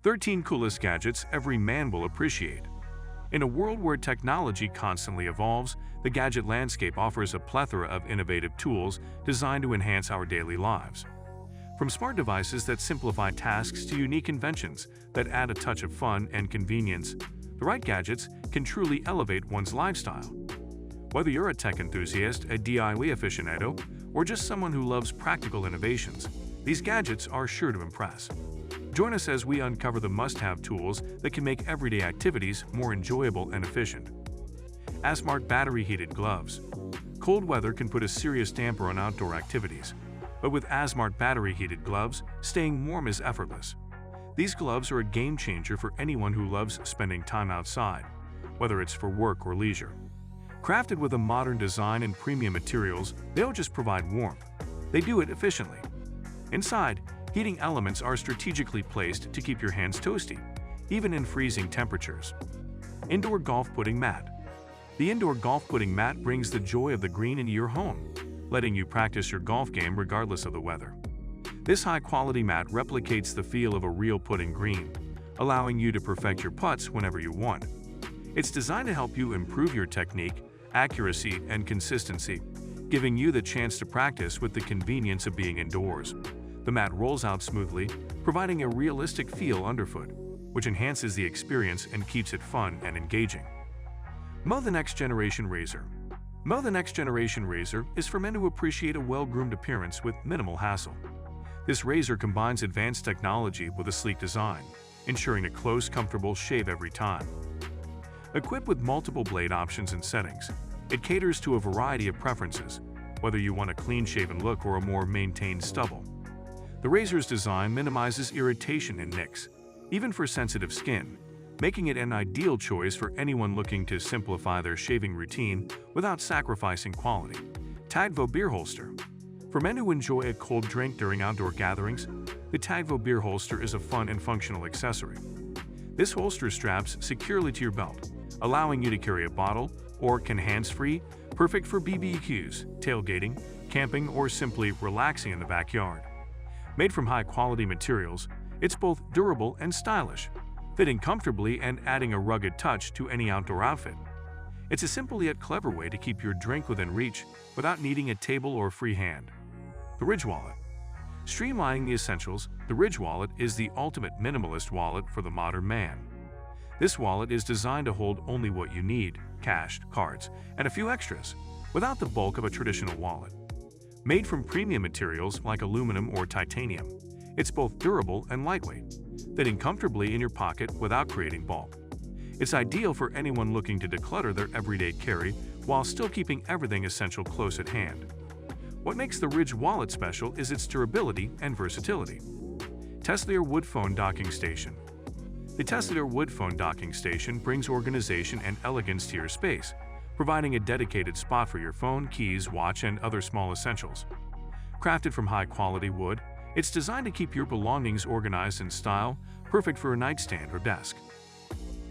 13 coolest gadgets every man will appreciate. In a world where technology constantly evolves, the gadget landscape offers a plethora of innovative tools designed to enhance our daily lives. From smart devices that simplify tasks to unique inventions that add a touch of fun and convenience, the right gadgets can truly elevate one's lifestyle. Whether you're a tech enthusiast, a DIY aficionado, or just someone who loves practical innovations, these gadgets are sure to impress. Join us as we uncover the must-have tools that can make everyday activities more enjoyable and efficient. Asmart battery-heated gloves. Cold weather can put a serious damper on outdoor activities, but with Asmart battery-heated gloves, staying warm is effortless. These gloves are a game-changer for anyone who loves spending time outside, whether it's for work or leisure. Crafted with a modern design and premium materials, they don't just provide warmth, they do it efficiently. Inside, heating elements are strategically placed to keep your hands toasty, even in freezing temperatures. Indoor golf putting mat. The indoor golf putting mat brings the joy of the green into your home, letting you practice your golf game regardless of the weather. This high-quality mat replicates the feel of a real putting green, allowing you to perfect your putts whenever you want. It's designed to help you improve your technique, accuracy, and consistency, giving you the chance to practice with the convenience of being indoors. The mat rolls out smoothly, providing a realistic feel underfoot, which enhances the experience and keeps it fun and engaging. Mow the Next Generation Razor. Mow the Next Generation Razor is for men who appreciate a well-groomed appearance with minimal hassle. This razor combines advanced technology with a sleek design, ensuring a close, comfortable shave every time. Equipped with multiple blade options and settings, it caters to a variety of preferences, whether you want a clean-shaven look or a more maintained stubble. The razor's design minimizes irritation and nicks, even for sensitive skin, making it an ideal choice for anyone looking to simplify their shaving routine without sacrificing quality. Tagvo Beer Holster. For men who enjoy a cold drink during outdoor gatherings, the Tagvo Beer Holster is a fun and functional accessory. This holster straps securely to your belt, allowing you to carry a bottle or can hands-free, perfect for BBQs, tailgating, camping, or simply relaxing in the backyard. Made from high-quality materials, it's both durable and stylish, fitting comfortably and adding a rugged touch to any outdoor outfit. It's a simple yet clever way to keep your drink within reach without needing a table or free hand. The Ridge Wallet. Streamlining the essentials, the Ridge Wallet is the ultimate minimalist wallet for the modern man. This wallet is designed to hold only what you need, cash, cards, and a few extras, without the bulk of a traditional wallet. Made from premium materials like aluminum or titanium, it's both durable and lightweight, fitting comfortably in your pocket without creating bulk. It's ideal for anyone looking to declutter their everyday carry while still keeping everything essential close at hand. What makes the Ridge Wallet special is its durability and versatility. Tesla Wood Phone Docking Station. The Tesla Wood Phone Docking Station brings organization and elegance to your space, providing a dedicated spot for your phone, keys, watch, and other small essentials. Crafted from high-quality wood, it's designed to keep your belongings organized in style, perfect for a nightstand or desk.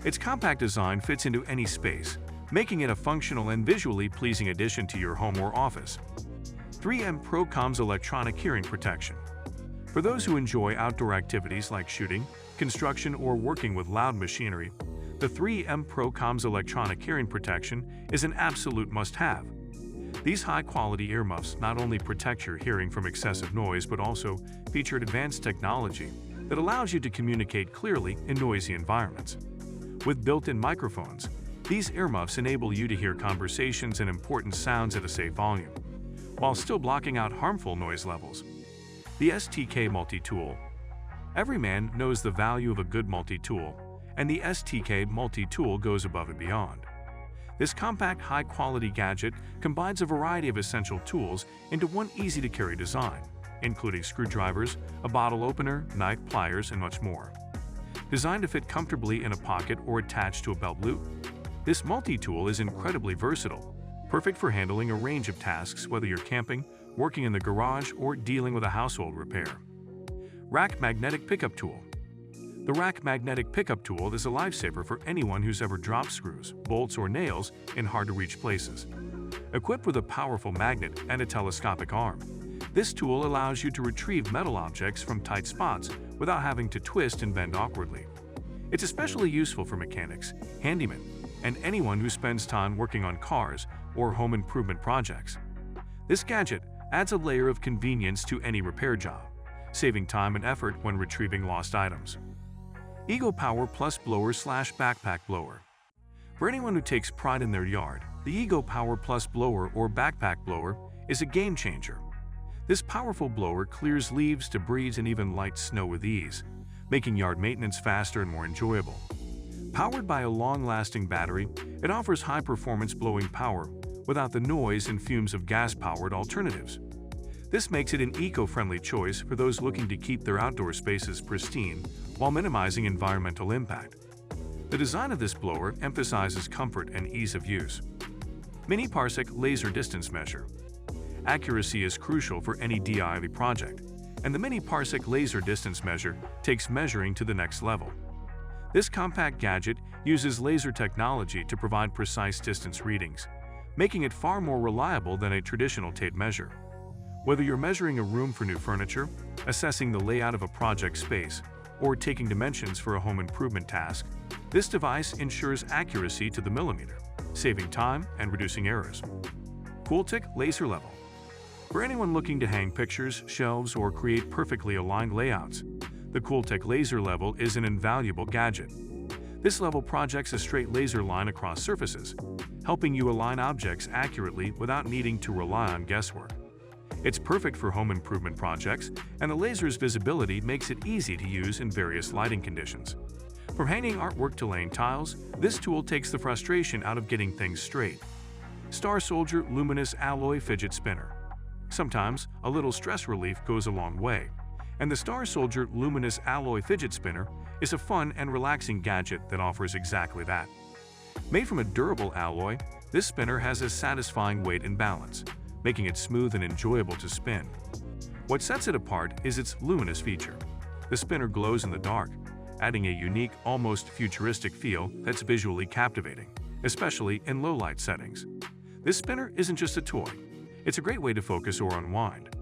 Its compact design fits into any space, making it a functional and visually pleasing addition to your home or office. 3M Pro Comms Electronic Hearing Protection. For those who enjoy outdoor activities like shooting, construction, or working with loud machinery, the 3M Pro Comms Electronic Hearing Protection is an absolute must-have. These high-quality earmuffs not only protect your hearing from excessive noise but also feature advanced technology that allows you to communicate clearly in noisy environments. With built-in microphones, these earmuffs enable you to hear conversations and important sounds at a safe volume, while still blocking out harmful noise levels. The STK Multi-Tool. Every man knows the value of a good multi-tool, and the STK Multi-Tool goes above and beyond. This compact, high-quality gadget combines a variety of essential tools into one easy-to-carry design, including screwdrivers, a bottle opener, knife, pliers, and much more. Designed to fit comfortably in a pocket or attached to a belt loop, this multi-tool is incredibly versatile, perfect for handling a range of tasks whether you're camping, working in the garage, or dealing with a household repair. Rack Magnetic Pickup Tool. The Rack Magnetic Pickup Tool is a lifesaver for anyone who's ever dropped screws, bolts, or nails in hard-to-reach places. Equipped with a powerful magnet and a telescopic arm, this tool allows you to retrieve metal objects from tight spots without having to twist and bend awkwardly. It's especially useful for mechanics, handymen, and anyone who spends time working on cars or home improvement projects. This gadget adds a layer of convenience to any repair job, saving time and effort when retrieving lost items. Ego Power Plus Blower/Backpack Blower. For anyone who takes pride in their yard, the Ego Power Plus Blower or Backpack Blower is a game changer. This powerful blower clears leaves, debris, and even light snow with ease, making yard maintenance faster and more enjoyable. Powered by a long-lasting battery, it offers high-performance blowing power without the noise and fumes of gas-powered alternatives. This makes it an eco-friendly choice for those looking to keep their outdoor spaces pristine while minimizing environmental impact. The design of this blower emphasizes comfort and ease of use. Mini Parsec Laser Distance Measure. Accuracy is crucial for any DIY project, and the Mini Parsec Laser Distance Measure takes measuring to the next level. This compact gadget uses laser technology to provide precise distance readings, making it far more reliable than a traditional tape measure. Whether you're measuring a room for new furniture, assessing the layout of a project space, or taking dimensions for a home improvement task, this device ensures accuracy to the millimeter, saving time and reducing errors. Cooltic Laser Level. For anyone looking to hang pictures, shelves, or create perfectly aligned layouts, the Cooltic Laser Level is an invaluable gadget. This level projects a straight laser line across surfaces, helping you align objects accurately without needing to rely on guesswork. It's perfect for home improvement projects, and the laser's visibility makes it easy to use in various lighting conditions. From hanging artwork to laying tiles, this tool takes the frustration out of getting things straight. Star Soldier Luminous Alloy Fidget Spinner. Sometimes, a little stress relief goes a long way, and the Star Soldier Luminous Alloy Fidget Spinner is a fun and relaxing gadget that offers exactly that. Made from a durable alloy, this spinner has a satisfying weight and balance, making it smooth and enjoyable to spin. What sets it apart is its luminous feature. The spinner glows in the dark, adding a unique, almost futuristic feel that's visually captivating, especially in low-light settings. This spinner isn't just a toy. It's a great way to focus or unwind.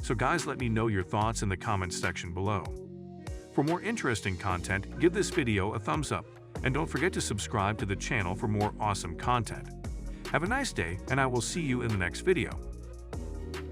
So guys, let me know your thoughts in the comments section below. For more interesting content, give this video a thumbs up, and don't forget to subscribe to the channel for more awesome content. Have a nice day, and I will see you in the next video.